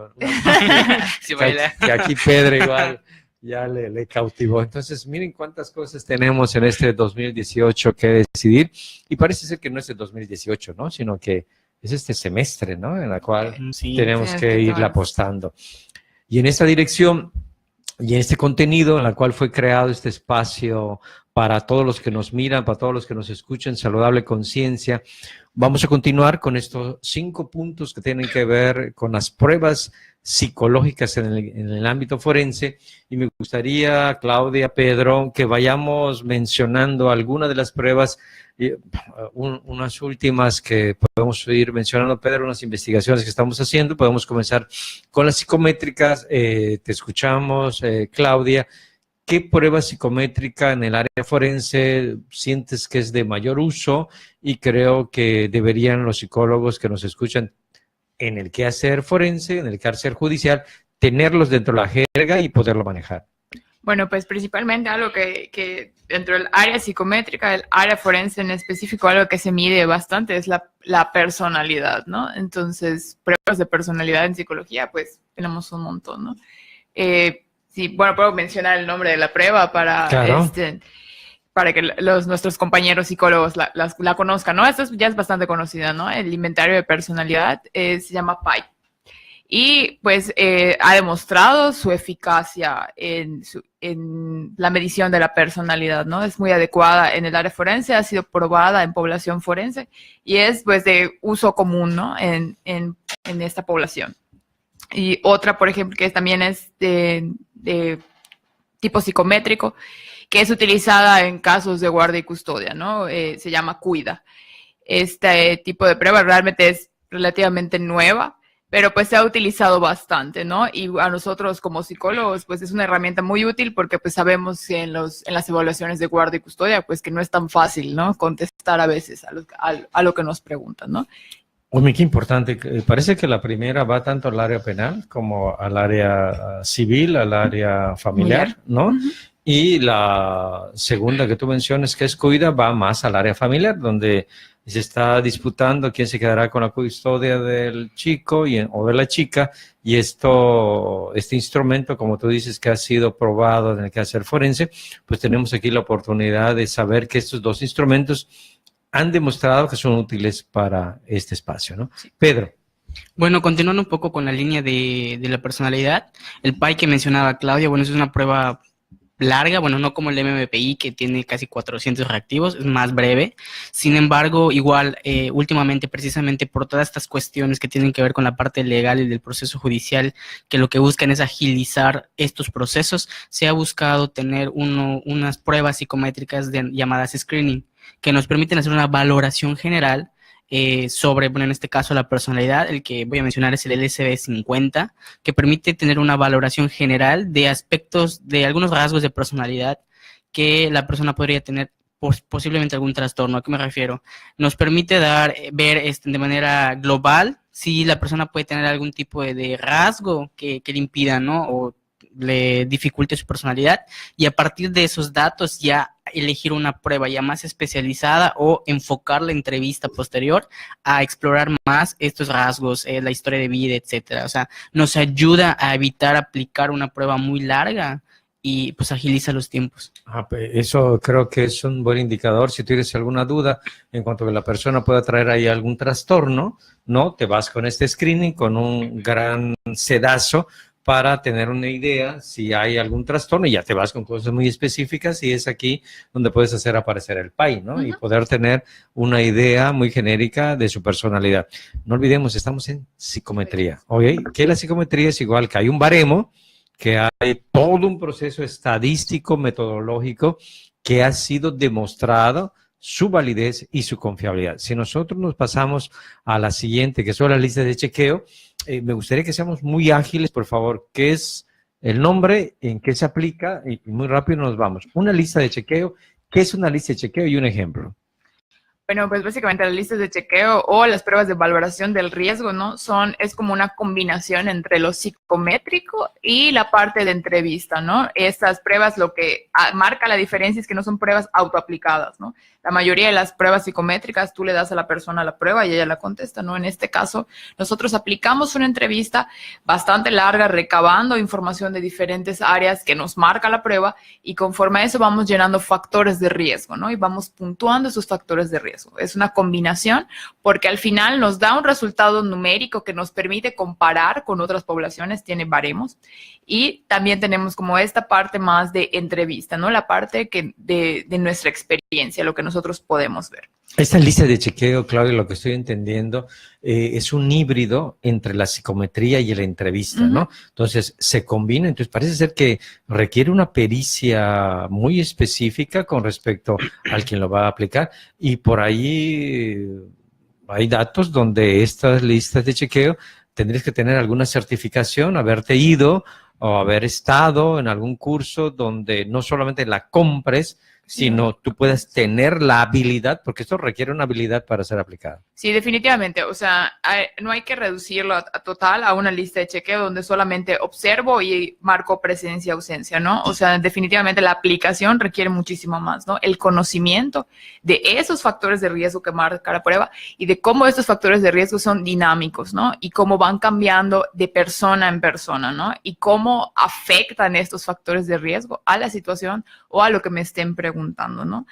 sí, baila. que aquí Pedro igual ya le cautivó. Entonces, miren cuántas cosas tenemos en este 2018 que decidir. Y parece ser que no es el 2018, ¿no? Sino que es este semestre, ¿no? En la cual tenemos que irle apostando. Y en esta dirección y en este contenido en la cual fue creado este espacio para todos los que nos miran, para todos los que nos escuchan, Saludable Conciencia, vamos a continuar con estos 5 puntos que tienen que ver con las pruebas psicológicas en el ámbito forense. Y me gustaría, Claudia, Pedro, que vayamos mencionando algunas de las pruebas, unas últimas que podemos ir mencionando, Pedro, unas investigaciones que estamos haciendo. Podemos comenzar con las psicométricas. Te escuchamos, Claudia. ¿qué prueba psicométrica en el área forense sientes que es de mayor uso? Y creo que deberían los psicólogos que nos escuchan en el quehacer forense, en el quehacer judicial, tenerlos dentro de la jerga y poderlo manejar. Bueno, pues principalmente algo que dentro del área psicométrica, el área forense en específico, algo que se mide bastante es la personalidad, ¿no? Entonces, pruebas de personalidad en psicología, pues tenemos un montón, ¿no? Sí, bueno, puedo mencionar el nombre de la prueba para, Claro. para que nuestros compañeros psicólogos la conozcan, ¿no? Esto ya es bastante conocida, ¿no? El inventario de personalidad se llama PAI. Y pues ha demostrado su eficacia en la medición de la personalidad, ¿no? Es muy adecuada en el área forense, ha sido probada en población forense y es pues de uso común, ¿no? En esta población. Y otra, por ejemplo, que también es de tipo psicométrico, que es utilizada en casos de guardia y custodia, ¿no? Se llama CUIDA. Este tipo de prueba realmente es relativamente nueva, pero pues se ha utilizado bastante, ¿no? Y a nosotros como psicólogos, pues es una herramienta muy útil porque pues sabemos que en las evaluaciones de guardia y custodia, pues que no es tan fácil, ¿no? Contestar a veces a lo que nos preguntan, ¿no? Oye, qué importante. Parece que la primera va tanto al área penal como al área civil, al área familiar, ¿no? Uh-huh. Y la segunda que tú mencionas, que es CUIDA, va más al área familiar, donde se está disputando quién se quedará con la custodia del chico o de la chica, y este instrumento, como tú dices, que ha sido probado en el quehacer forense, pues tenemos aquí la oportunidad de saber que estos dos instrumentos han demostrado que son útiles para este espacio, ¿no? Pedro. Bueno, continuando un poco con la línea de la personalidad, el PAI que mencionaba Claudia, bueno, es una prueba larga, bueno, no como el MMPI que tiene casi 400 reactivos, es más breve. Sin embargo, igual, últimamente, precisamente por todas estas cuestiones que tienen que ver con la parte legal y del proceso judicial, que lo que buscan es agilizar estos procesos, se ha buscado tener unas pruebas psicométricas llamadas screening, que nos permiten hacer una valoración general sobre, bueno, en este caso la personalidad. El que voy a mencionar es el LSD-50, que permite tener una valoración general de aspectos, de algunos rasgos de personalidad que la persona podría tener posiblemente algún trastorno. ¿A qué me refiero? Nos permite ver de manera global si la persona puede tener algún tipo de rasgo que le impida, ¿no? O le dificulte su personalidad, y a partir de esos datos ya elegir una prueba ya más especializada o enfocar la entrevista posterior a explorar más estos rasgos, la historia de vida, etcétera. O sea, nos ayuda a evitar aplicar una prueba muy larga y pues agiliza los tiempos. Eso creo que es un buen indicador. Si tienes alguna duda en cuanto a que la persona pueda traer ahí algún trastorno, ¿no? Te vas con este screening, con un gran sedazo, para tener una idea si hay algún trastorno, y ya te vas con cosas muy específicas, y es aquí donde puedes hacer aparecer el PAI, ¿no? Uh-huh. Y poder tener una idea muy genérica de su personalidad. No olvidemos, estamos en psicometría, ¿ok? Que la psicometría es igual que hay un baremo, que hay todo un proceso estadístico, metodológico, que ha sido demostrado su validez y su confiabilidad. Si nosotros nos pasamos a la siguiente, que son las listas de chequeo, me gustaría que seamos muy ágiles, por favor. ¿Qué es el nombre? ¿En qué se aplica? Y muy rápido nos vamos. Una lista de chequeo. ¿Qué es una lista de chequeo? Y un ejemplo. Bueno, pues básicamente las listas de chequeo o las pruebas de valoración del riesgo, ¿no? Es como una combinación entre lo psicométrico y la parte de entrevista, ¿no? Estas pruebas, lo que marca la diferencia es que no son pruebas autoaplicadas, ¿no? La mayoría de las pruebas psicométricas tú le das a la persona la prueba y ella la contesta, ¿no? En este caso, nosotros aplicamos una entrevista bastante larga, recabando información de diferentes áreas que nos marca la prueba, y conforme a eso vamos llenando factores de riesgo, ¿no? Y vamos puntuando esos factores de riesgo. Es una combinación porque al final nos da un resultado numérico que nos permite comparar con otras poblaciones, tiene baremos, y también tenemos como esta parte más de entrevista, ¿no? La parte de nuestra experiencia, lo que nosotros podemos ver. Esta lista de chequeo, Claudia, lo que estoy entendiendo, es un híbrido entre la psicometría y la entrevista, ¿no? Uh-huh. Entonces, se combina. Entonces, parece ser que requiere una pericia muy específica con respecto al quien lo va a aplicar. Y por ahí hay datos donde estas listas de chequeo tendrías que tener alguna certificación, haberte ido o haber estado en algún curso donde no solamente la compres, sino tú puedes tener la habilidad, porque esto requiere una habilidad para ser aplicado. Sí, definitivamente. O sea, no hay que reducirlo a total a una lista de chequeo donde solamente observo y marco presencia, ausencia, ¿no? O sea, definitivamente la aplicación requiere muchísimo más, ¿no? El conocimiento de esos factores de riesgo que marca la prueba y de cómo estos factores de riesgo son dinámicos, ¿no? Y cómo van cambiando de persona en persona, ¿no? Y cómo afectan estos factores de riesgo a la situación o a lo que me estén preguntando, ¿no?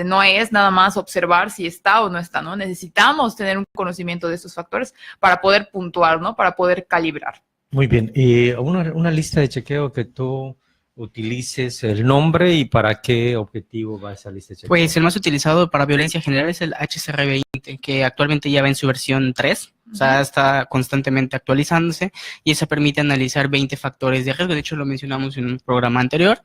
No es nada más observar si está o no está, ¿no? Necesitamos tener un conocimiento de estos factores para poder puntuar, ¿no? Para poder calibrar. Muy bien. Y una lista de chequeo que tú utilices, el nombre y para qué objetivo va esa lista de chequeo. Pues el más utilizado para violencia general es el HCR20, que actualmente ya va en su versión 3. O sea, está constantemente actualizándose y eso permite analizar 20 factores de riesgo. De hecho, lo mencionamos en un programa anterior.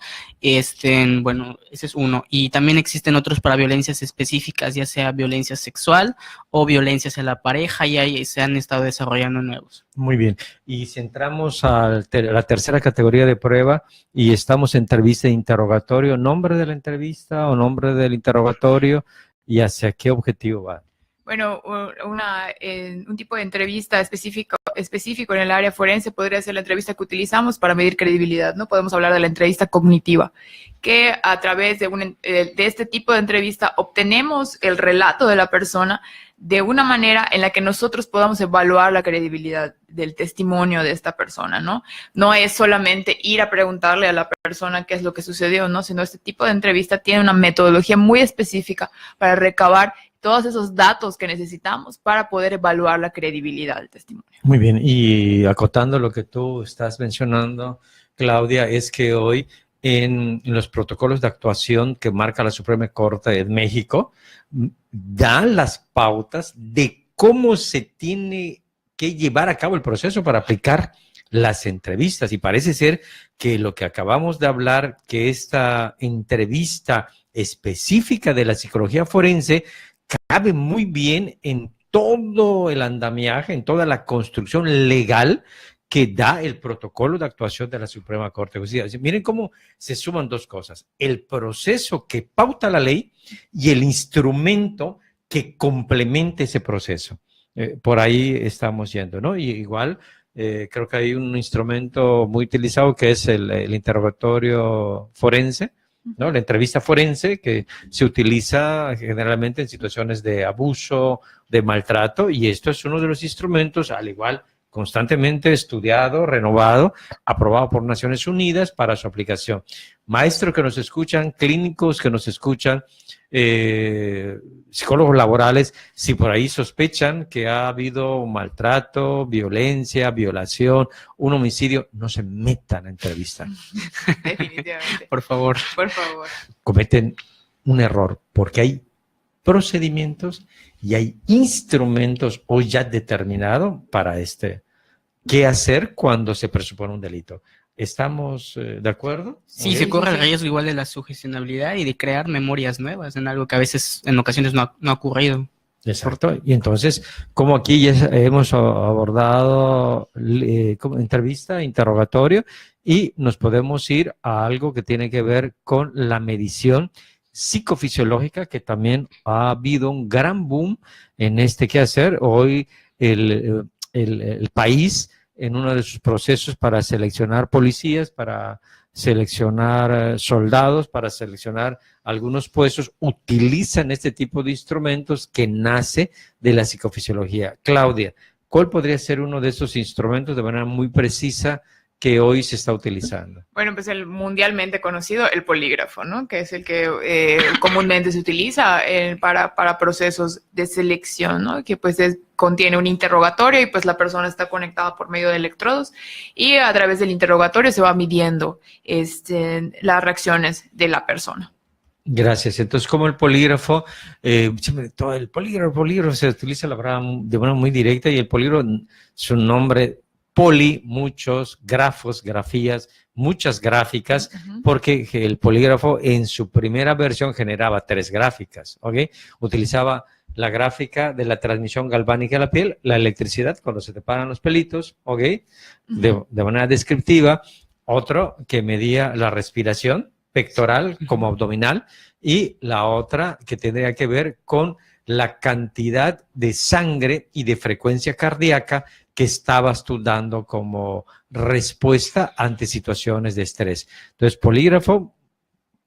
Bueno, ese es uno. Y también existen otros para violencias específicas, ya sea violencia sexual o violencias en la pareja, y ahí se han estado desarrollando nuevos. Muy bien. Y si entramos a la tercera categoría de prueba y estamos en entrevista e interrogatorio, nombre de la entrevista o nombre del interrogatorio y hacia qué objetivo va. Bueno, un tipo de entrevista específico en el área forense podría ser la entrevista que utilizamos para medir credibilidad, ¿no? Podemos hablar de la entrevista cognitiva, que a través de este tipo de entrevista obtenemos el relato de la persona de una manera en la que nosotros podamos evaluar la credibilidad del testimonio de esta persona, ¿no? No es solamente ir a preguntarle a la persona qué es lo que sucedió, ¿no? Sino este tipo de entrevista tiene una metodología muy específica para recabar todos esos datos que necesitamos para poder evaluar la credibilidad del testimonio. Muy bien, y acotando lo que tú estás mencionando, Claudia, es que hoy en los protocolos de actuación que marca la Suprema Corte de México, dan las pautas de cómo se tiene que llevar a cabo el proceso para aplicar las entrevistas. Y parece ser que lo que acabamos de hablar, que esta entrevista específica de la psicología forense cabe muy bien en todo el andamiaje, en toda la construcción legal que da el protocolo de actuación de la Suprema Corte de Justicia. Miren cómo se suman dos cosas: el proceso que pauta la ley y el instrumento que complemente ese proceso. Por ahí estamos yendo, ¿no? Y igual creo que hay un instrumento muy utilizado que es el interrogatorio forense, ¿no? La entrevista forense, que se utiliza generalmente en situaciones de abuso, de maltrato, y esto es uno de los instrumentos, al igual, constantemente estudiado, renovado, aprobado por Naciones Unidas para su aplicación. Maestros que nos escuchan, clínicos que nos escuchan, psicólogos laborales, si por ahí sospechan que ha habido maltrato, violencia, violación, un homicidio, no se metan a entrevistar. Definitivamente. Por favor. Por favor. Cometen un error porque hay procedimientos y hay instrumentos hoy ya determinados para qué hacer cuando se presupone un delito. ¿Estamos de acuerdo? Sí, se corre el riesgo igual de la sugestionabilidad y de crear memorias nuevas en algo que a veces, en ocasiones, no ha ocurrido. Exacto. Y entonces, como aquí ya hemos abordado entrevista, interrogatorio, y nos podemos ir a algo que tiene que ver con la medición psicofisiológica, que también ha habido un gran boom en quehacer. Hoy el país, en uno de sus procesos para seleccionar policías, para seleccionar soldados, para seleccionar algunos puestos, utilizan este tipo de instrumentos que nace de la psicofisiología. Claudia, ¿cuál podría ser uno de esos instrumentos de manera muy precisa que hoy se está utilizando? Bueno, pues el mundialmente conocido, el polígrafo, ¿no? Que es el que comúnmente se utiliza para procesos de selección, ¿no? Que pues contiene un interrogatorio y pues la persona está conectada por medio de electrodos y a través del interrogatorio se va midiendo las reacciones de la persona. Gracias. Entonces, como el polígrafo, el polígrafo se utiliza la verdad de manera muy directa, y el polígrafo, su nombre, poli, muchos, grafos, grafías, muchas gráficas, porque el polígrafo en su primera versión generaba 3 gráficas, ¿ok? Utilizaba la gráfica de la transmisión galvánica de la piel, la electricidad cuando se te paran los pelitos, ¿ok? De manera descriptiva, otro que medía la respiración pectoral como abdominal, y la otra que tendría que ver con la cantidad de sangre y de frecuencia cardíaca que estabas tú dando como respuesta ante situaciones de estrés. Entonces, polígrafo,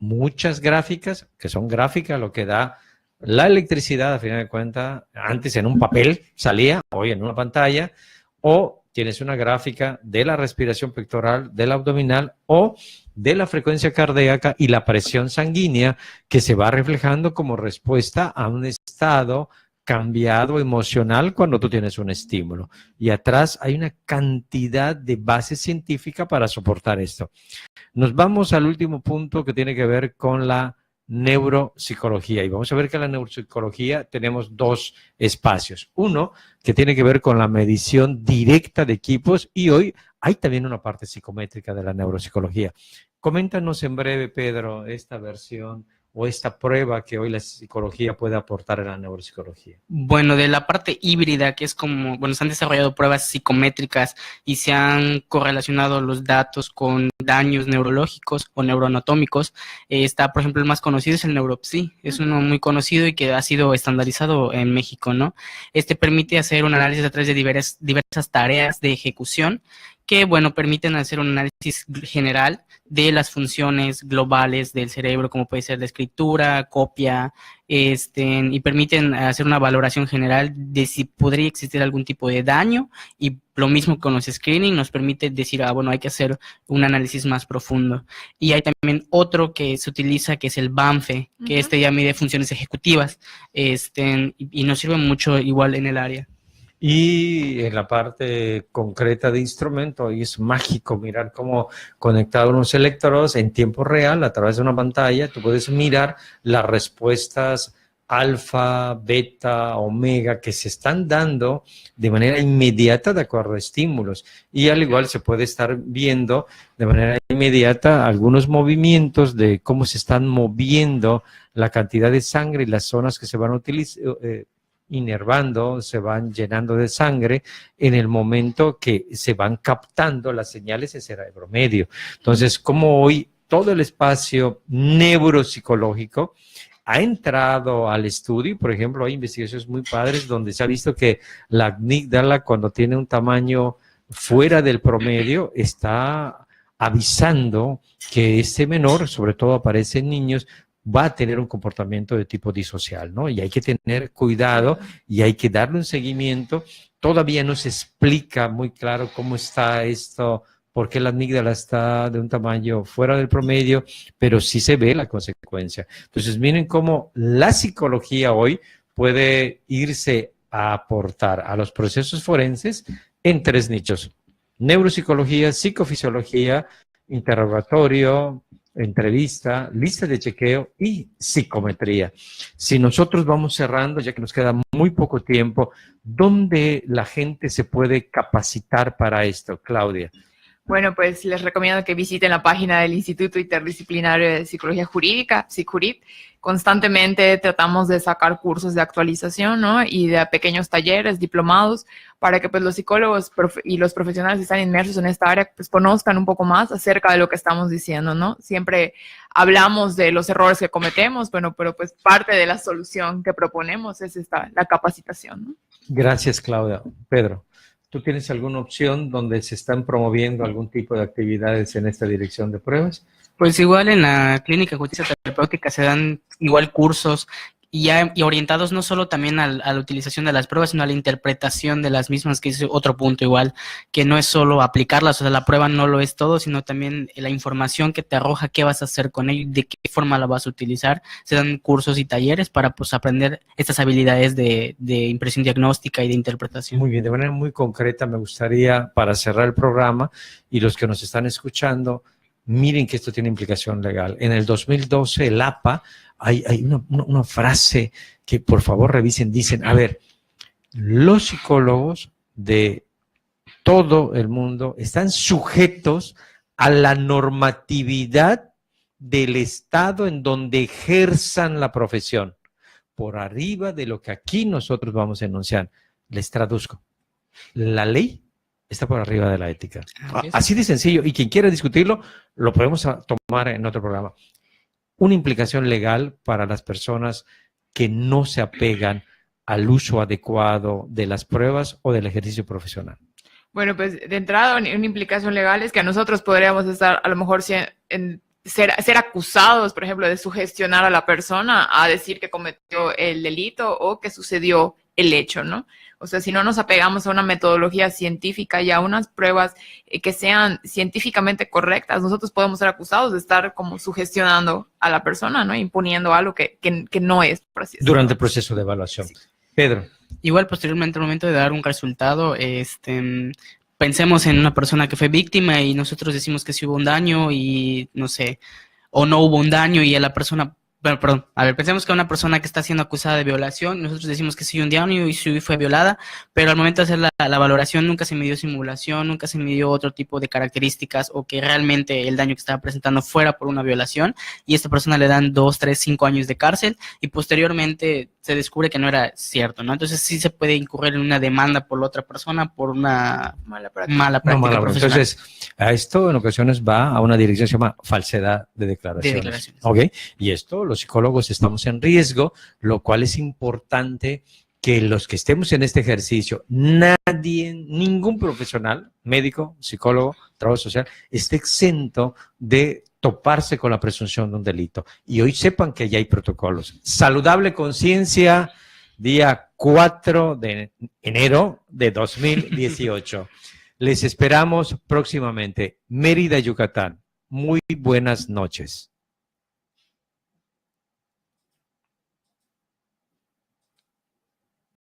muchas gráficas, que son gráficas, lo que da la electricidad, a final de cuentas, antes en un papel salía, hoy en una pantalla, o tienes una gráfica de la respiración pectoral, del abdominal o de la frecuencia cardíaca y la presión sanguínea que se va reflejando como respuesta a un estado cambiado emocional cuando tú tienes un estímulo. Y atrás hay una cantidad de base científica para soportar esto. Nos vamos al último punto que tiene que ver con la neuropsicología. Y vamos a ver que en la neuropsicología tenemos dos espacios. Uno que tiene que ver con la medición directa de equipos, y hoy hay también una parte psicométrica de la neuropsicología. Coméntanos en breve, Pedro, esta versión o esta prueba que hoy la psicología puede aportar a la neuropsicología. Bueno, de la parte híbrida, que es como, bueno, se han desarrollado pruebas psicométricas y se han correlacionado los datos con daños neurológicos o neuroanatómicos. Está, por ejemplo, el más conocido es el NeuroPsy, es uno muy conocido y que ha sido estandarizado en México, ¿no? Este permite hacer un análisis a través de diversas tareas de ejecución que, bueno, permiten hacer un análisis general de las funciones globales del cerebro, como puede ser la escritura, copia, y permiten hacer una valoración general de si podría existir algún tipo de daño, y lo mismo con los screening nos permite decir, bueno, hay que hacer un análisis más profundo. Y hay también otro que se utiliza, que es el BANFE, que ya mide funciones ejecutivas, y nos sirve mucho igual en el área. Y en la parte concreta de instrumento, y es mágico mirar cómo conectar unos electrodos en tiempo real a través de una pantalla, tú puedes mirar las respuestas alfa, beta, omega que se están dando de manera inmediata de acuerdo a estímulos. Y al igual se puede estar viendo de manera inmediata algunos movimientos de cómo se están moviendo la cantidad de sangre y las zonas que se van a utilizar, inervando, se van llenando de sangre en el momento que se van captando las señales en cerebro medio. Entonces, como hoy todo el espacio neuropsicológico ha entrado al estudio, por ejemplo, hay investigaciones muy padres donde se ha visto que la amígdala, cuando tiene un tamaño fuera del promedio, está avisando que ese menor, sobre todo aparece en niños, va a tener un comportamiento de tipo disocial, ¿no? Y hay que tener cuidado y hay que darle un seguimiento. Todavía no se explica muy claro cómo está esto, por qué la amígdala está de un tamaño fuera del promedio, pero sí se ve la consecuencia. Entonces, miren cómo la psicología hoy puede irse a aportar a los procesos forenses en tres nichos: neuropsicología, psicofisiología, interrogatorio, entrevista, lista de chequeo y psicometría. Si nosotros vamos cerrando, ya que nos queda muy poco tiempo, ¿dónde la gente se puede capacitar para esto, Claudia? Bueno, pues les recomiendo que visiten la página del Instituto Interdisciplinario de Psicología Jurídica, PSICJURID. Constantemente tratamos de sacar cursos de actualización, ¿no? Y de pequeños talleres, diplomados, para que pues los psicólogos y los profesionales que están inmersos en esta área pues conozcan un poco más acerca de lo que estamos diciendo, ¿no? Siempre hablamos de los errores que cometemos, bueno, pero pues parte de la solución que proponemos es la capacitación, ¿no? Gracias, Claudia. Pedro, ¿tú tienes alguna opción donde se están promoviendo algún tipo de actividades en esta dirección de pruebas? Pues igual en la clínica de justicia terapéutica se dan igual cursos y orientados no solo también a la utilización de las pruebas, sino a la interpretación de las mismas, que es otro punto igual, que no es solo aplicarlas, o sea, la prueba no lo es todo, sino también la información que te arroja, qué vas a hacer con ello, de qué forma la vas a utilizar. Se dan cursos y talleres para pues aprender estas habilidades de impresión diagnóstica y de interpretación. Muy bien, de manera muy concreta me gustaría, para cerrar el programa, y los que nos están escuchando, miren que esto tiene implicación legal. En el 2012, el APA, hay una frase que por favor revisen, dicen, a ver, los psicólogos de todo el mundo están sujetos a la normatividad del estado en donde ejerzan la profesión, por arriba de lo que aquí nosotros vamos a enunciar. Les traduzco. La ley está por arriba de la ética. Así es. Así de sencillo. Y quien quiera discutirlo, lo podemos tomar en otro programa. Una implicación legal para las personas que no se apegan al uso adecuado de las pruebas o del ejercicio profesional. Bueno, pues de entrada una implicación legal es que a nosotros podríamos estar a lo mejor ser acusados, por ejemplo, de sugestionar a la persona a decir que cometió el delito o que sucedió el hecho, ¿no? O sea, si no nos apegamos a una metodología científica y a unas pruebas que sean científicamente correctas, nosotros podemos ser acusados de estar como sugestionando a la persona, ¿no? Imponiendo algo que no es, por así decirlo. Durante el proceso de evaluación. Sí. Pedro. Igual posteriormente, al momento de dar un resultado, pensemos en una persona que fue víctima y nosotros decimos que sí hubo un daño y no sé, o no hubo un daño y a la persona, bueno, perdón, a ver, pensemos que a una persona que está siendo acusada de violación, nosotros decimos que sí hubo un daño y sí fue violada, pero al momento de hacer la valoración nunca se midió simulación, nunca se midió otro tipo de características o que realmente el daño que estaba presentando fuera por una violación y a esta persona le dan 2, 3, 5 años de cárcel y posteriormente se descubre que no era cierto, ¿no? Entonces sí se puede incurrir en una demanda por la otra persona por una mala práctica profesional. Entonces, a esto en ocasiones va a una dirección que se llama falsedad de declaraciones. ¿Ok? Y esto, los psicólogos estamos en riesgo, lo cual es importante que los que estemos en este ejercicio, ningún profesional, médico, psicólogo, trabajo social, esté exento de toparse con la presunción de un delito. Y hoy sepan que ya hay protocolos. Saludable Conciencia, día 4 de enero de 2018. Les esperamos próximamente. Mérida, Yucatán. Muy buenas noches.